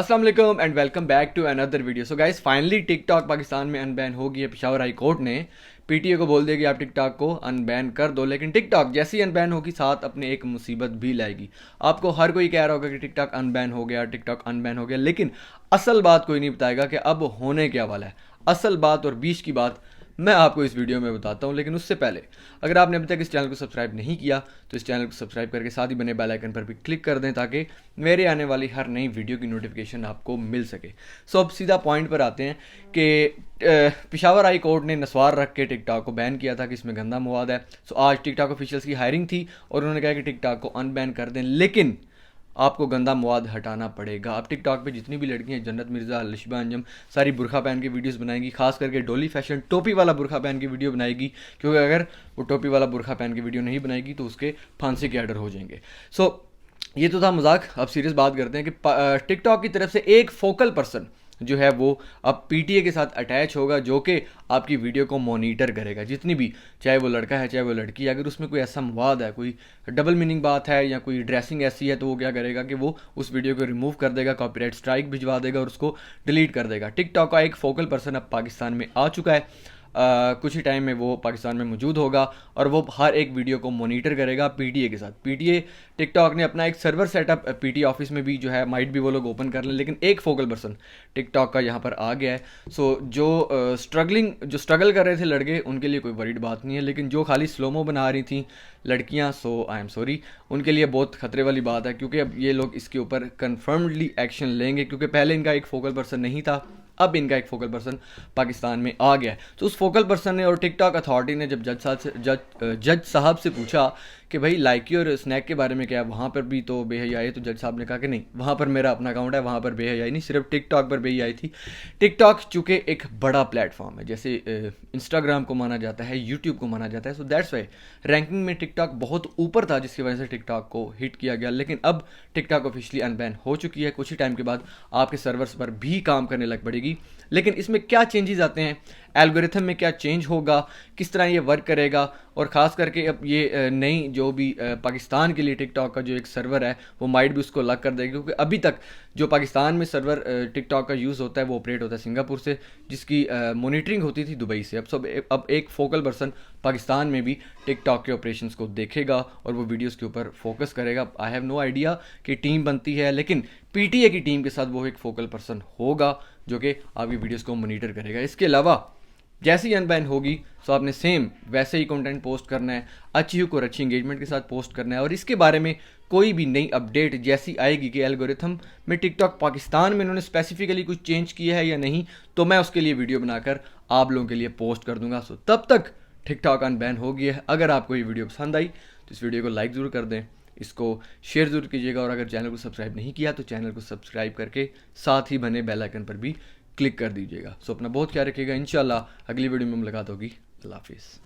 अस्सलाम वालेकुम and welcome back to another video. So guys finally TikTok Pakistan में unban हो गई है। पेशावर हाई कोर्ट ने पीटीए को बोल दिया कि आप टिकटॉक को अनबैन कर दो, लेकिन टिकटॉक जैसे ही अनबैन होगी साथ अपने एक मुसीबत भी लाएगी। आपको हर कोई कह रहा होगा कि टिकटॉक अनबैन हो गया, टिकटॉक अनबैन हो गया, लेकिन असल बात कोई नहीं बताएगा कि अब होने क्या वाला है। असल बात और बीच की बात मैं आपको इस वीडियो में बताता हूं, लेकिन उससे पहले अगर आपने अभी तक इस चैनल को सब्सक्राइब नहीं किया तो इस चैनल को सब्सक्राइब करके साथ ही बने बेल आइकन पर भी क्लिक कर दें ताकि मेरे आने वाली हर नई वीडियो की नोटिफिकेशन आपको मिल सके। सो अब सीधा पॉइंट पर आते हैं कि पेशावर हाई कोर्ट ने नस्वार रख के टिकटॉक को बैन किया था कि इसमें गंदा मवाद है। सो आज टिकटॉक ऑफिशियल्स की हायरिंग थी और उन्होंने कहा कि टिकटॉक को अनबैन कर दें, लेकिन आपको गंदा मवाद हटाना पड़ेगा। अब टिकटॉक पे जितनी भी लड़कियां जन्नत मिर्ज़ा, लिशबा अंजम सारी बुरखा पहन के वीडियोस बनाएंगी, खास करके डोली फैशन टोपी वाला बुरखा पहन के वीडियो बनाएगी, क्योंकि अगर वो टोपी वाला बुरखा पहन के वीडियो नहीं बनाएगी तो उसके फांसी के आर्डर हो जाएंगे। सो ये तो था मजाक। अब सीरियस बात करते हैं कि टिकटॉक की तरफ से एक फोकल पर्सन जो है वो अब पीटीए के साथ अटैच होगा, जो कि आपकी वीडियो को मॉनिटर करेगा। जितनी भी, चाहे वो लड़का है चाहे वो लड़की है, अगर उसमें कोई ऐसा मवाद है, कोई डबल मीनिंग बात है या कोई ड्रेसिंग ऐसी है, तो वो क्या करेगा कि वो उस वीडियो को रिमूव कर देगा, कॉपीराइट स्ट्राइक भिजवा देगा और उसको डिलीट कर देगा। टिकटॉक का एक फोकल पर्सन अब पाकिस्तान में आ चुका है। कुछ ही टाइम में वो पाकिस्तान में मौजूद होगा और वो हर एक वीडियो को मॉनिटर करेगा पीटीए के साथ। पीटीए टिकटॉक ने अपना एक सर्वर सेटअप पीटीए ऑफिस में भी जो है माइट भी वो लोग ओपन कर लें, लेकिन एक फोकल पर्सन टिकटॉक का यहाँ पर आ गया है। सो जो स्ट्रगल कर रहे थे लड़के, उनके लिए कोई वरीड बात नहीं है, लेकिन जो खाली स्लोमो बना रही थी लड़कियाँ, सो आई एम सॉरी, उनके लिए बहुत खतरे वाली बात है, क्योंकि अब ये लोग इसके ऊपर कन्फर्मडली एक्शन लेंगे, क्योंकि पहले इनका एक फोकल पर्सन नहीं था, अब इनका एक फोकल पर्सन पाकिस्तान में आ गया है। तो उस फोकल पर्सन ने और टिकटॉक अथॉरिटी ने जब जज साहब से पूछा कि भाई लाइकी और स्नैक के बारे में क्या है, वहाँ पर भी तो बेहयाई है, तो जज साहब ने कहा कि नहीं, वहाँ पर मेरा अपना अकाउंट है, वहाँ पर बेहयाई नहीं, सिर्फ टिकटॉक पर बेहयाई थी। टिकटॉक चूँकि एक बड़ा प्लेटफॉर्म है, जैसे इंस्टाग्राम को माना जाता है, यूट्यूब को माना जाता है, सो दैट्स वाई रैंकिंग में टिकटॉक बहुत ऊपर था, जिसकी वजह से टिकटॉक को हिट किया गया। लेकिन अब टिकटॉक ऑफिशियली अनबैन हो चुकी है। कुछ ही टाइम के बाद आपके सर्वर्स पर भी काम करने लग पड़ेगी। लेकिन इसमें क्या चेंजेस आते हैं, एल्गोरिथम में क्या चेंज होगा, किस तरह ये वर्क करेगा, और ख़ास करके अब ये नई जो भी पाकिस्तान के लिए टिकटॉक का जो एक सर्वर है वो माइट भी उसको लग कर देगा, क्योंकि अभी तक जो पाकिस्तान में सर्वर टिकटॉक का यूज़ होता है वो ऑपरेट होता है सिंगापुर से, जिसकी मॉनिटरिंग होती थी दुबई से। अब एक फोकल पर्सन पाकिस्तान में भी टिकटॉक के ऑपरेशंस को देखेगा और वो वीडियोस के ऊपर फोकस करेगा। आई हैव नो आइडिया कि टीम बनती है, लेकिन पीटीए की टीम के साथ वो एक फोकल पर्सन होगा जो कि आपकी वीडियोस को मॉनिटर करेगा। इसके अलावा जैसे ही अनबैन होगी तो आपने सेम वैसे ही कंटेंट पोस्ट करना है, अच्छी हुक और अच्छी इंगेजमेंट के साथ पोस्ट करना है। और इसके बारे में कोई भी नई अपडेट जैसी आएगी कि एल्गोरिथम में टिकटॉक पाकिस्तान में इन्होंने स्पेसिफिकली कुछ चेंज किया है या नहीं, तो मैं उसके लिए वीडियो बनाकर आप लोगों के लिए पोस्ट कर दूंगा। सो तब तक टिकटॉक अनबैन हो गया है। अगर आपको ये वीडियो पसंद आई तो इस वीडियो को लाइक ज़रूर कर दें, इसको शेयर ज़रूर कीजिएगा, और अगर चैनल को सब्सक्राइब नहीं किया तो चैनल को सब्सक्राइब करके साथ ही बने बेल आइकन पर भी क्लिक कर दीजिएगा। सो अपना बहुत ख्याल रखिएगा। इंशाल्लाह अगली वीडियो में मुलाकात होगी। अल्लाह हाफिज़।